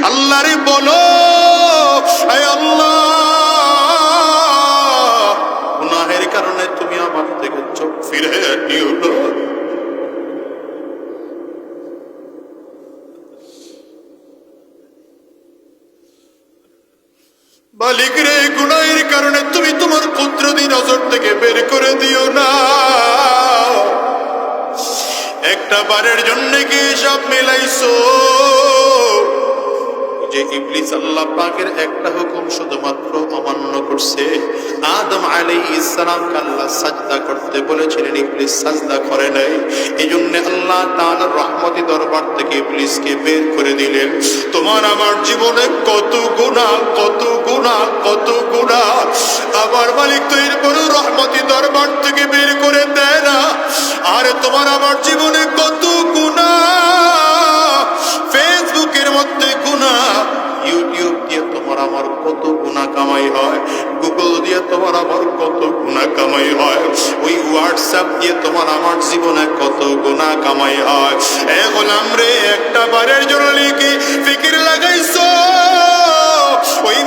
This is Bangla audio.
আল্লাহরে বলো, হে আল্লাহ, গুনাহের কারণে তুমি আমার থেকে চোখ ফিরে নিও না। মালিক রে, গুনাহের কারণে তুমি তোমার কুদরতি নজর থেকে বের করে দিও না। একটা বারের জন্য কি সব মিলাইছো? যে ইবলিস আল্লাহ পাকের একটা হুকুম শুধুমাত্র অমান্য করছে। আদম আলাইহিস সালামকে আল্লাহ সাজদা করতে বলেছিলেন, ইবলিস সাজদা করে নাই। এজন্য আল্লাহ তাআলার রহমতি দরবার থেকে ইবলিসকে বের করে দিলেন। তোমার আমার জীবনে কত গুনাহ, কত গুনাহ, কত গুনাহ, আমার মালিক তো এরপরও রহমতি দরবার থেকে বের করে দেয় না। আর তোমার আমার জীবনে কত গুনাহ, ফেসবুকের মধ্যে গুনাহ, ইউটিউব দিয়ে তোমার আমার কত গুনাহ কামাই হয়, গুগল দিয়ে তোমার আমার কত গুনাহ কামাই হয়, ওই হোয়াটসঅ্যাপ দিয়ে তোমার আমার জীবনে কত গুনাহ কামাই হয়। এ গোলাম রে, একটা বারের জন্য কি ফিকির লাগাইছো? ওই